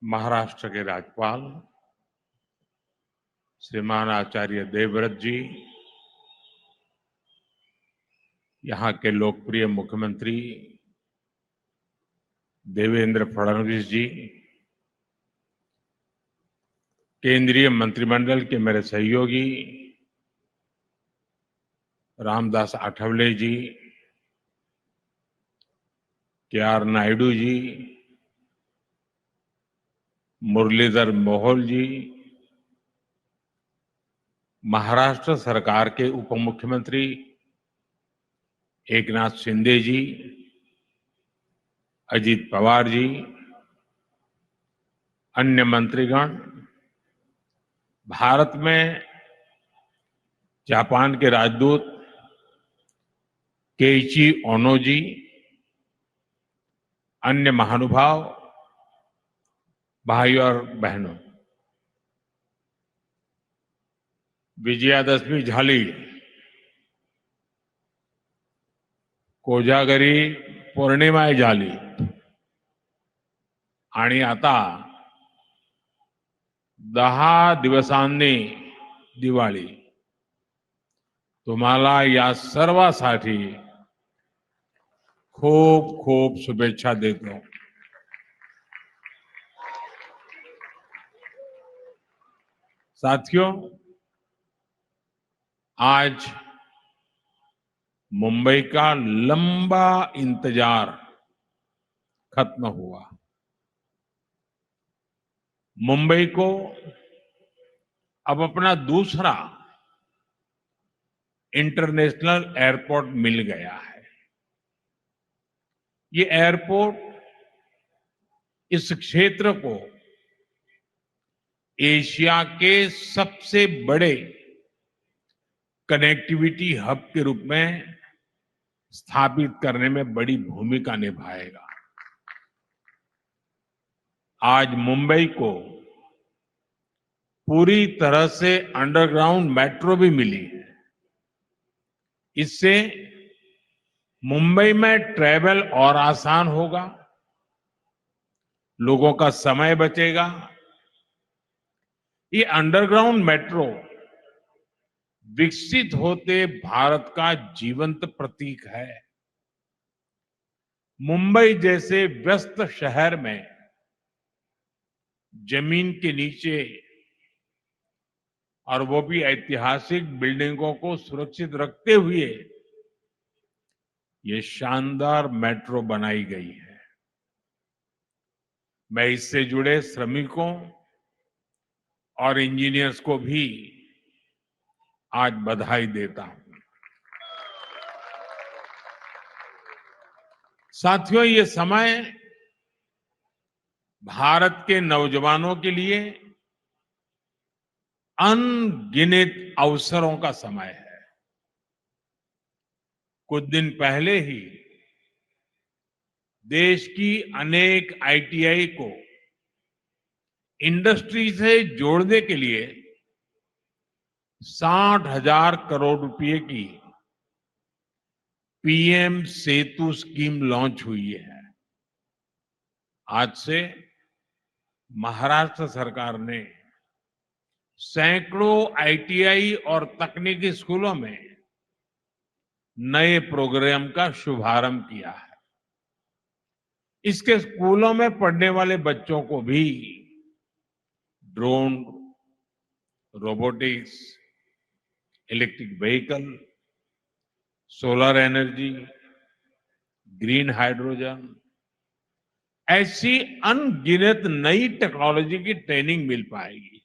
महाराष्ट्र के राज्यपाल श्रीमान आचार्य देवव्रत जी, यहाँ के लोकप्रिय मुख्यमंत्री देवेंद्र फडणवीस जी, केंद्रीय मंत्रिमंडल के मेरे सहयोगी रामदास आठवले जी, के.आर. नायडू जी, मुरलीधर मोहोल जी, महाराष्ट्र सरकार के उप मुख्यमंत्री एकनाथ शिंदे जी, अजित पवार जी, अन्य मंत्रीगण, भारत में जापान के राजदूत केइची ओनो जी, अन्य महानुभाव, भाई और बहनों, विजयादशमी झाली, कोजागरी पौर्णिमा झाली आणि आता 10 दिवसांनी दिवाळी. तुम्हाला या सर्वांसाठी खूप खूप शुभेच्छा देतो. साथियों, आज मुंबई का लंबा इंतजार खत्म हुआ. मुंबई को अब अपना दूसरा इंटरनेशनल एयरपोर्ट मिल गया है. ये एयरपोर्ट इस क्षेत्र को एशिया के सबसे बड़े कनेक्टिविटी हब के रूप में स्थापित करने में बड़ी भूमिका निभाएगा. आज मुंबई को पूरी तरह से अंडरग्राउंड मेट्रो भी मिली है. इससे मुंबई में ट्रैवल और आसान होगा, लोगों का समय बचेगा. ये अंडरग्राउंड मेट्रो विकसित होते भारत का जीवंत प्रतीक है. मुंबई जैसे व्यस्त शहर में जमीन के नीचे, और वो भी ऐतिहासिक बिल्डिंगों को सुरक्षित रखते हुए, ये शानदार मेट्रो बनाई गई है. मैं इससे जुड़े श्रमिकों और इंजीनियर्स को भी आज बधाई देता हूं. साथियों, ये समय भारत के नौजवानों के लिए अनगिनत अवसरों का समय है. कुछ दिन पहले ही देश की अनेक आईटीआई को इंडस्ट्री से जोड़ने के लिए 60,000 करोड़ रुपए की पीएम सेतु स्कीम लॉन्च हुई है. आज से महाराष्ट्र सरकार ने सैकड़ों आईटीआई और तकनीकी स्कूलों में नए प्रोग्राम का शुभारंभ किया है. इसके स्कूलों में पढ़ने वाले बच्चों को भी drone, robotics, electric vehicle, solar energy, green hydrogen, ऐसी अनगिनत नई टेक्नोलॉजी की ट्रेनिंग मिल पाएगी.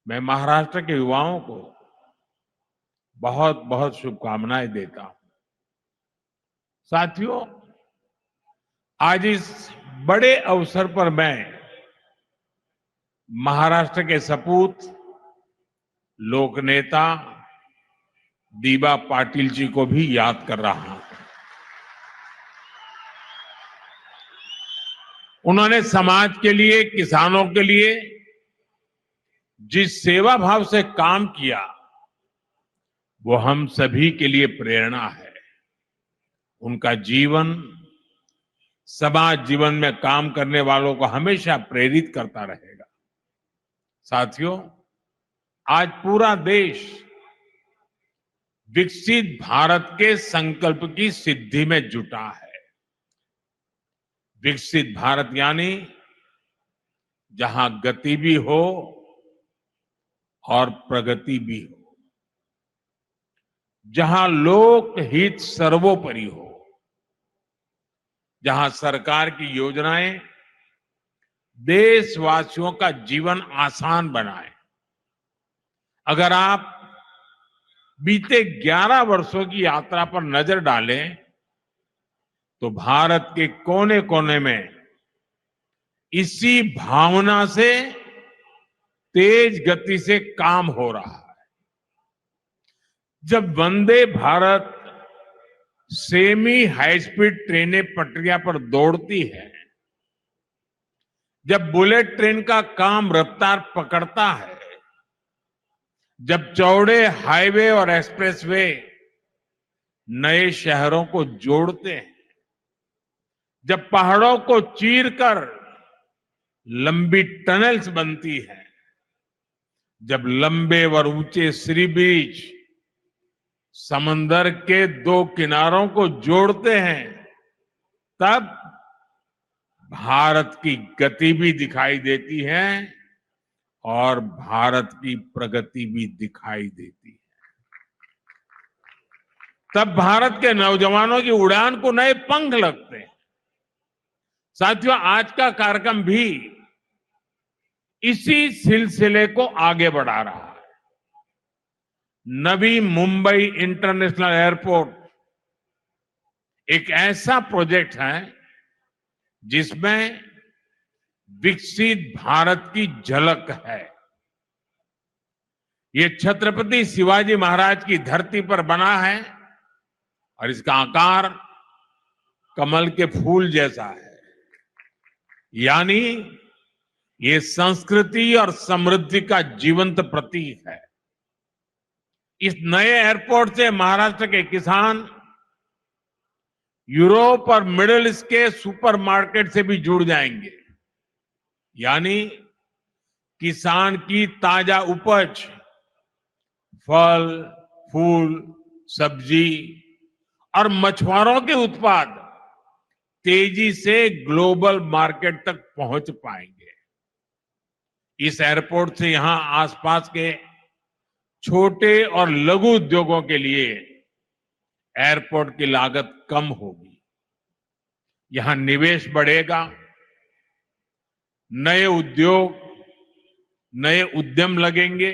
मैं महाराष्ट्र के युवाओं को बहुत बहुत शुभकामनाएं देता हूं. साथियों, आज इस बड़े अवसर पर मैं महाराष्ट्र के सपूत लोक नेता दीबा पाटिल जी को भी याद कर रहा हूं. उन्होंने समाज के लिए, किसानों के लिए जिस सेवा भाव से काम किया, वो हम सभी के लिए प्रेरणा है. उनका जीवन समाज जीवन में काम करने वालों को हमेशा प्रेरित करता रहेगा। साथियों, आज पूरा देश विकसित भारत के संकल्प की सिद्धि में जुटा है। विकसित भारत यानी जहां गति भी हो और प्रगति भी हो, जहां लोक हित सर्वोपरि हो, जहां सरकार की योजनाएं देशवासियों का जीवन आसान बनाए। अगर आप बीते 11 वर्षों की यात्रा पर नजर डालें तो भारत के कोने कोने में इसी भावना से तेज गति से काम हो रहा है। जब Vande Bharat semi high speed ट्रेनें पटरियां पर दौड़ती है, जब बुलेट ट्रेन का काम रफ्तार पकड़ता है, जब चौड़े हाईवे और एक्सप्रेसवे नए शहरों को जोड़ते हैं, जब पहाड़ों को चीरकर लंबी टनल्स बनती हैं, जब लंबे और ऊंचे सी ब्रिज समंदर के दो किनारों को जोड़ते हैं, तब भारत की गति भी दिखाई देती है और भारत की प्रगति भी दिखाई देती है। तब भारत के नौजवानों की उड़ान को नए पंख लगते हैं। साथियों, आज का कार्यक्रम भी इसी सिलसिले को आगे बढ़ा रहा है। नवी मुंबई इंटरनेशनल एयरपोर्ट एक ऐसा प्रोजेक्ट है जिसमें विकसित भारत की झलक है। ये छत्रपति शिवाजी महाराज की धरती पर बना है और इसका आकार कमल के फूल जैसा है। यानी ये संस्कृति और समृद्धि का जीवंत प्रतीक है। इस नए एयरपोर्ट से महाराष्ट्र के किसान यूरोप और मिडिल ईस्ट के सुपरमार्केट से भी जुड़ जाएंगे। यानी किसान की ताजा उपज, फल, फूल, सब्जी और मछुआरों के उत्पाद तेजी से ग्लोबल मार्केट तक पहुंच पाएंगे। इस एयरपोर्ट से यहां आसपास के छोटे और लघु उद्योगों के लिए एयरपोर्ट की लागत कम होगी। यहां निवेश बढ़ेगा, नए उद्योग, नए उद्यम लगेंगे।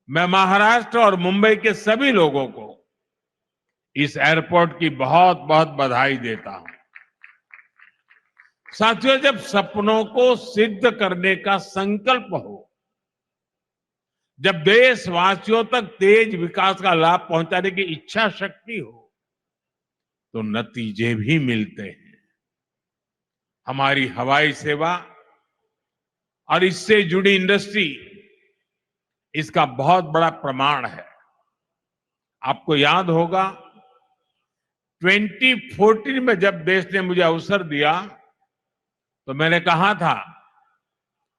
मैं महाराष्ट्र और मुंबई के सभी लोगों को इस एयरपोर्ट की बहुत बहुत बधाई देता हूं। साथियों, जब सपनों को सिद्ध करने का संकल्प हो, जब देशवासियों तक तेज विकास का लाभ पहुंचाने की इच्छा शक्ति हो, तो नतीजे भी मिलते हैं। हमारी हवाई सेवा और इससे जुड़ी इंडस्ट्री इसका बहुत बड़ा प्रमाण है। आपको याद होगा 2014 में जब देश ने मुझे अवसर दिया तो मैंने कहा था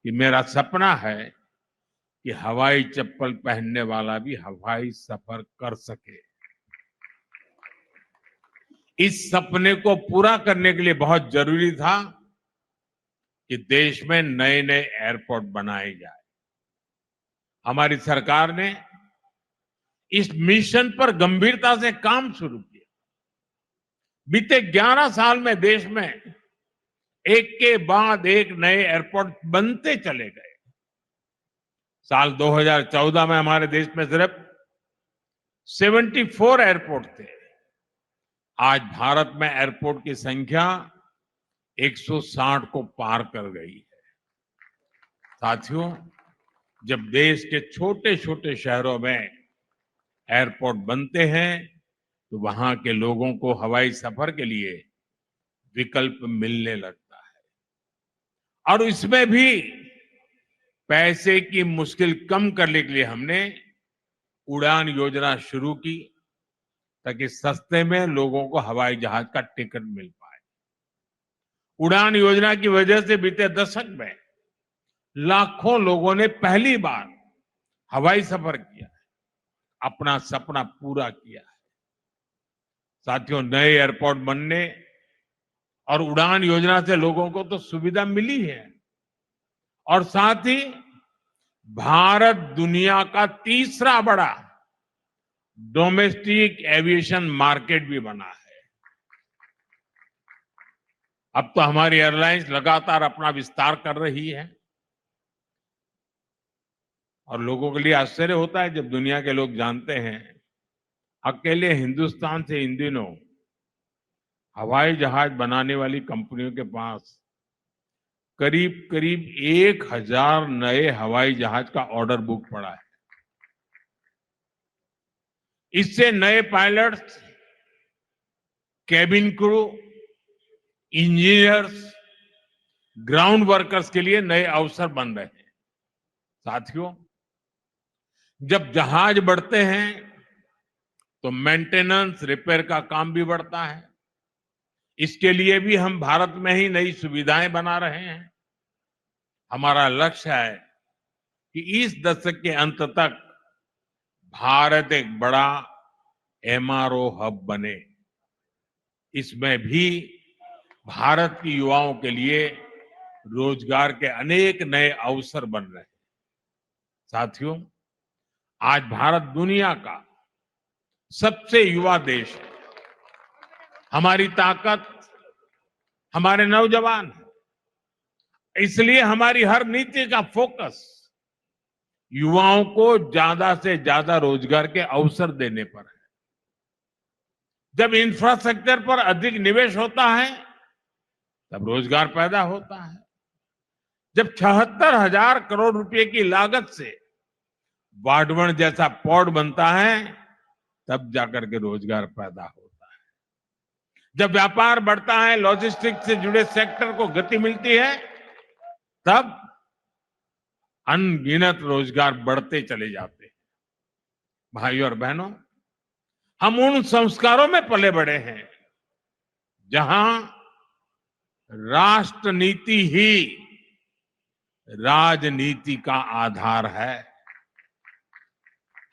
कि मेरा सपना है कि हवाई चप्पल पहनने वाला भी हवाई सफर कर सके। इस सपने को पूरा करने के लिए बहुत जरूरी था कि देश में नए नए एयरपोर्ट बनाए जाए। हमारी सरकार ने इस मिशन पर गंभीरता से काम शुरू किया। बीते 11 साल में देश में एक के बाद एक नए एयरपोर्ट बनते चले गए। साल 2014 में हमारे देश में सिर्फ 74 एयरपोर्ट थे। आज भारत में एयरपोर्ट की संख्या 160 को पार कर गई है। साथियों, जब देश के छोटे छोटे शहरों में एयरपोर्ट बनते हैं तो वहां के लोगों को हवाई सफर के लिए विकल्प मिलने लगता है। और इसमें भी पैसे की मुश्किल कम करने के लिए हमने उड़ान योजना शुरू की ताकि सस्ते में लोगों को हवाई जहाज का टिकट मिल पाए। उड़ान योजना की वजह से बीते दशक में लाखों लोगों ने पहली बार हवाई सफर किया, अपना सपना पूरा किया है। साथियों, नए एयरपोर्ट बनने और उड़ान योजना से लोगों को तो सुविधा मिली है और साथ ही भारत दुनिया का तीसरा बड़ा डोमेस्टिक एविएशन मार्केट भी बना है। अब तो हमारी एयरलाइंस लगातार अपना विस्तार कर रही है और लोगों के लिए आश्चर्य होता है जब दुनिया के लोग जानते हैं अकेले हिंदुस्तान से इन दिनों हवाई जहाज बनाने वाली कंपनियों के पास करीब करीब 1000 नए हवाई जहाज का ऑर्डर बुक पड़ा है। इससे नए pilots, cabin crew, engineers, ground workers के लिए नए अवसर बन रहे हैं। साथियों, जब जहाज बढ़ते हैं तो मेंटेनेंस, रिपेयर का काम भी बढ़ता है। इसके लिए भी हम भारत में ही नई सुविधाएं बना रहे हैं। हमारा लक्ष्य है कि इस दशक के अंत तक भारत एक बड़ा एमआरओ हब बने। इसमें भी भारत की युवाओं के लिए रोजगार के अनेक नए अवसर बन रहे हैं। साथियों, आज भारत दुनिया का सबसे युवा देश है। हमारी ताकत हमारे नौजवान हैं। इसलिए हमारी हर नीति का फोकस युवाओं को ज्यादा से ज्यादा रोजगार के अवसर देने पर है। जब इंफ्रास्ट्रक्चर पर अधिक निवेश होता है तब रोजगार पैदा होता है। जब 76,000 करोड़ रुपए की लागत से वाडवण जैसा पोर्ट बनता है तब जाकर के रोजगार पैदा होता है। जब व्यापार बढ़ता है, लॉजिस्टिक्स से जुड़े सेक्टर को गति मिलती है, तब अनगिनत रोजगार बढ़ते चले जाते हैं। भाइयों और बहनों, हम उन संस्कारों में पले बड़े हैं जहां राष्ट्र नीति ही राजनीति का आधार है।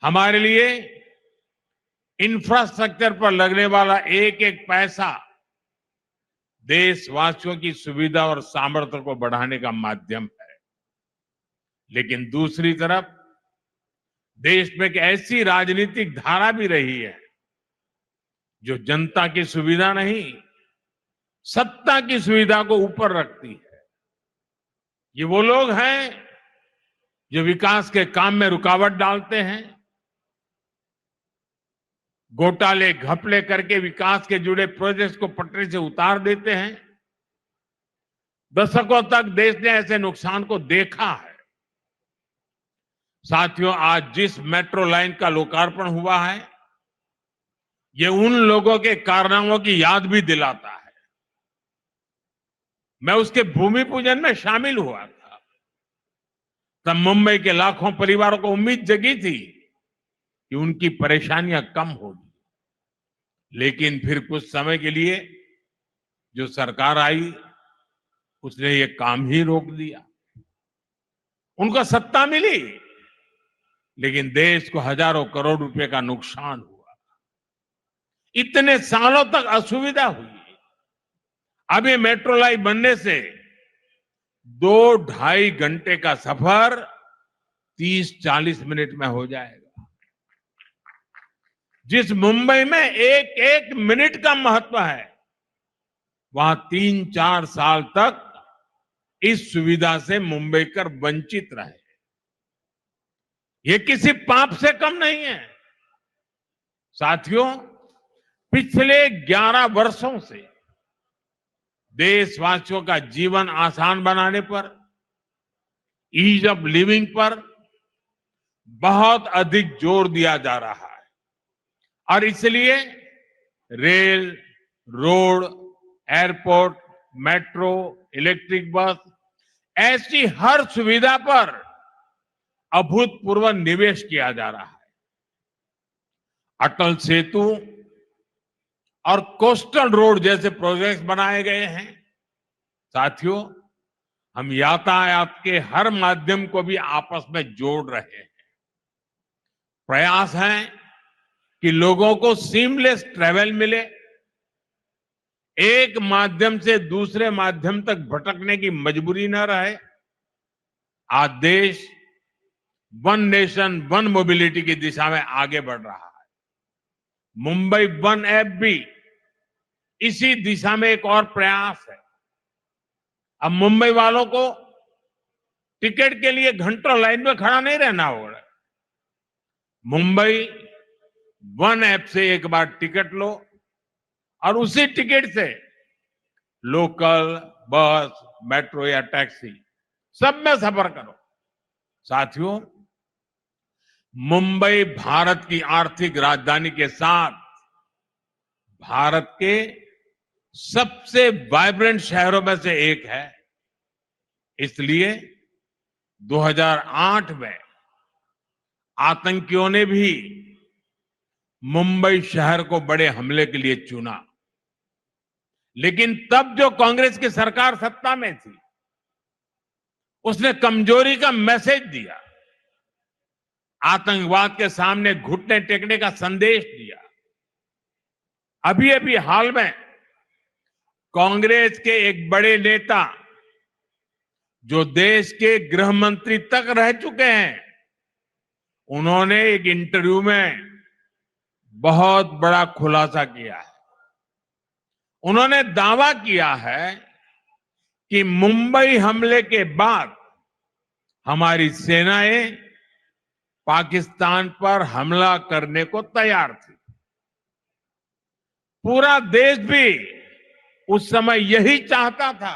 हमारे लिए इंफ्रास्ट्रक्चर पर लगने वाला एक एक पैसा देशवासियों की सुविधा और सामर्थ्य को बढ़ाने का माध्यम है। लेकिन दूसरी तरफ देश में एक ऐसी राजनीतिक धारा भी रही है जो जनता की सुविधा नहीं, सत्ता की सुविधा को ऊपर रखती है। ये वो लोग हैं जो विकास के काम में रुकावट डालते हैं, घोटाले घपले करके विकास के जुड़े प्रोजेक्ट्स को पटरी से उतार देते हैं। दशकों तक देश ने ऐसे नुकसान को देखा है। साथियों, आज जिस मेट्रो लाइन का लोकार्पण हुआ है, ये उन लोगों के कारनामों की याद भी दिलाता है। मैं उसके भूमि पूजन में शामिल हुआ था। तब मुंबई के लाखों परिवारों को उम्मीद जगी थी कि उनकी परेशानियां कम होगी। लेकिन फिर कुछ समय के लिए जो सरकार आई, उसने ये काम ही रोक दिया। उनको सत्ता मिली, लेकिन देश को हजारों करोड़ रुपए का नुकसान हुआ। इतने सालों तक असुविधा हुई। अब ये मेट्रो लाइन बनने से 2-2.5 घंटे का सफर 30-40 मिनट में हो जाएगा। जिस मुंबई में एक एक मिनट का महत्व है, वहां 3-4 साल तक इस सुविधा से मुंबईकर वंचित रहे। ये किसी पाप से कम नहीं है। साथियों, पिछले 11 वर्षों से देशवासियों का जीवन आसान बनाने पर, ईज ऑफ लिविंग पर बहुत अधिक जोर दिया जा रहा है और इसलिए rail, road, airport, metro, electric bus, ऐसी हर सुविधा पर अभूतपूर्व निवेश किया जा रहा है। अटल सेतु और कोस्टल रोड जैसे प्रोजेक्ट्स बनाए गए हैं। साथियों, हम यातायात के हर माध्यम को भी आपस में जोड़ रहे हैं। प्रयास है कि लोगों को सीमलेस ट्रेवल मिले, एक माध्यम से दूसरे माध्यम तक भटकने की मजबूरी न रहे। आज देश वन नेशन वन मोबिलिटी की दिशा में आगे बढ़ रहा है। मुंबई वन ऐप भी इसी दिशा में एक और प्रयास है। अब मुंबई वालों को टिकट के लिए घंटों लाइन में खड़ा नहीं रहना होगा। मुंबई वन ऐप से एक बार टिकट लो और उसी टिकट से लोकल, बस, मेट्रो या टैक्सी सब में सफर करो। साथियों, मुंबई भारत की आर्थिक राजधानी के साथ भारत के सबसे वाइब्रेंट शहरों में से एक है। इसलिए 2008 में आतंकियों ने भी मुंबई शहर को बड़े हमले के लिए चुना, लेकिन तब जो कांग्रेस की सरकार सत्ता में थी, उसने कमजोरी का मैसेज दिया, आतंकवाद के सामने घुटने टेकने का संदेश दिया। अभी अभी हाल में कांग्रेस के एक बड़े नेता, जो देश के गृह मंत्री तक रह चुके हैं, उन्होंने एक इंटरव्यू में बहुत बड़ा खुलासा किया है। उन्होंने दावा किया है कि मुंबई हमले के बाद हमारी सेनाएं पाकिस्तान पर हमला करने को तैयार थी। पूरा देश भी उस समय यही चाहता था,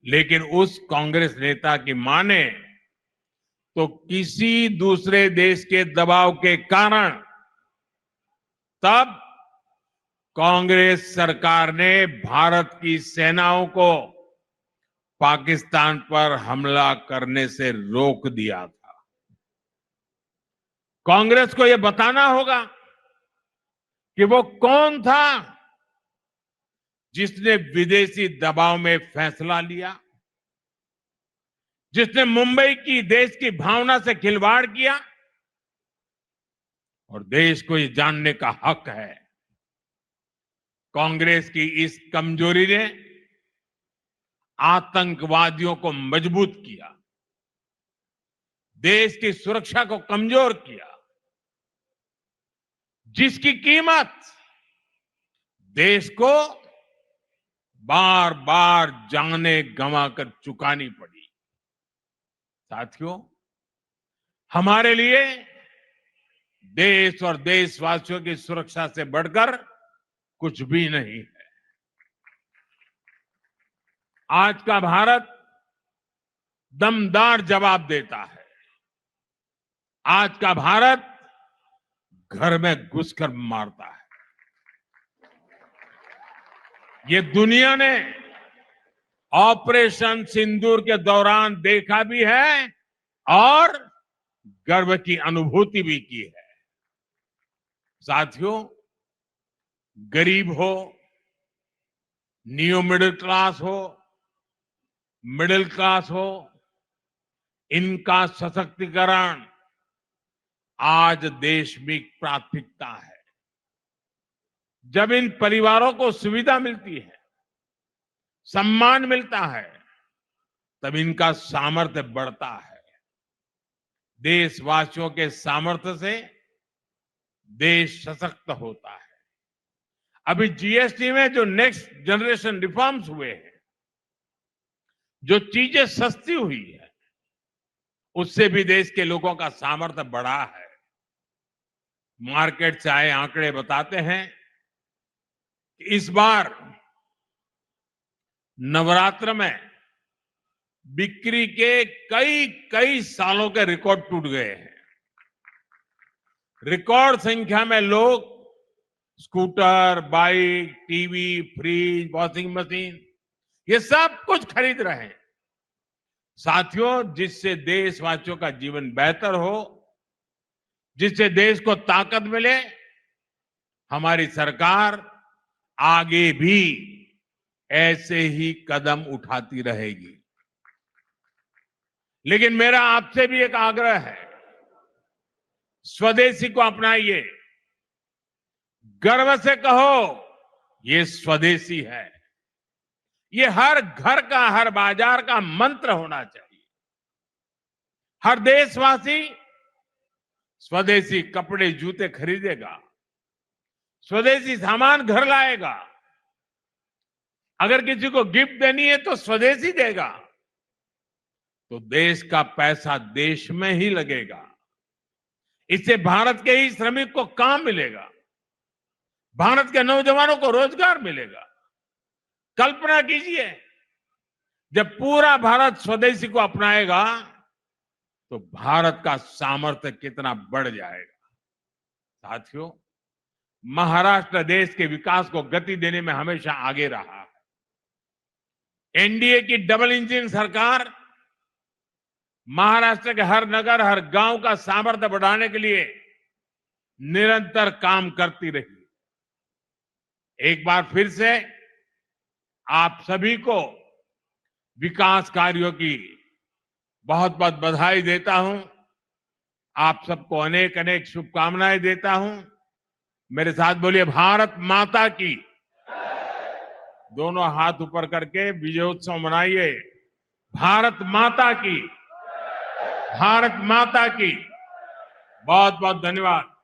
लेकिन उस कांग्रेस नेता की माने तो किसी दूसरे देश के दबाव के कारण तब कांग्रेस सरकार ने भारत की सेनाओं को पाकिस्तान पर हमला करने से रोक दिया था। कांग्रेस को यह बताना होगा कि वो कौन था जिसने विदेशी दबाव में फैसला लिया, जिसने मुंबई की देश की भावना से खिलवाड़ किया। और देश को ये जानने का हक है, कांग्रेस की इस कमजोरी ने आतंकवादियों को मजबूत किया, देश की सुरक्षा को कमजोर किया, जिसकी कीमत देश को बार बार जाने गंवाकर चुकानी पड़ी। साथियों, हमारे लिए देश और देशवासियों की सुरक्षा से बढ़कर कुछ भी नहीं है। आज का भारत दमदार जवाब देता है। आज का भारत घर में घुसकर मारता है। ये दुनिया ने ऑपरेशन सिंदूर के दौरान देखा भी है और गर्व की अनुभूति भी की है। साथियों, गरीब हो, न्यू मिडिल क्लास हो, मिडिल क्लास हो, इनका सशक्तिकरण आज देश में प्राथमिकता है। जब इन परिवारों को सुविधा मिलती है, सम्मान मिलता है, तब इनका सामर्थ्य बढ़ता है। देशवासियों के सामर्थ्य से देश सशक्त होता है। अभी जीएसटी में जो नेक्स्ट जनरेशन रिफॉर्म्स हुए हैं, जो चीजें सस्ती हुई है, उससे भी देश के लोगों का सामर्थ्य बढ़ा है। मार्केट से आए आंकड़े बताते हैं कि इस बार नवरात्र में बिक्री के कई सालों के रिकॉर्ड टूट गए हैं। रिकॉर्ड संख्या में लोग scooter, bike, TV, fridge, washing machine, ये सब कुछ खरीद रहे हैं। साथियों, जिससे देशवासियों का जीवन बेहतर हो, जिससे देश को ताकत मिले, हमारी सरकार आगे भी ऐसे ही कदम उठाती रहेगी। लेकिन मेरा आपसे भी एक आग्रह है, स्वदेशी को अपनाइए, गर्व से कहो ये स्वदेशी है। ये हर घर का, हर बाजार का मंत्र होना चाहिए। हर देशवासी स्वदेशी कपड़े जूते खरीदेगा, स्वदेशी सामान घर लाएगा। अगर किसी को गिफ्ट देनी है तो स्वदेशी देगा, तो देश का पैसा देश में ही लगेगा। इससे भारत के ही श्रमिक को काम मिलेगा, भारत के नौजवानों को रोजगार मिलेगा। कल्पना कीजिए, जब पूरा भारत स्वदेशी को अपनाएगा तो भारत का सामर्थ्य कितना बढ़ जाएगा। साथियों, महाराष्ट्र देश के विकास को गति देने में हमेशा आगे रहा है। एनडीए की डबल इंजन सरकार महाराष्ट्र के हर नगर, हर गांव का सामर्थ्य बढ़ाने के लिए निरंतर काम करती रही। एक बार फिर से आप सभी को विकास कार्यों की बहुत बहुत बधाई देता हूं। आप सबको अनेक अनेक शुभकामनाएं देता हूं। मेरे साथ बोलिए, भारत माता की। दोनों हाथ ऊपर करके विजयोत्सव मनाइए। भारत माता की, भारत माता की। बहुत बहुत धन्यवाद।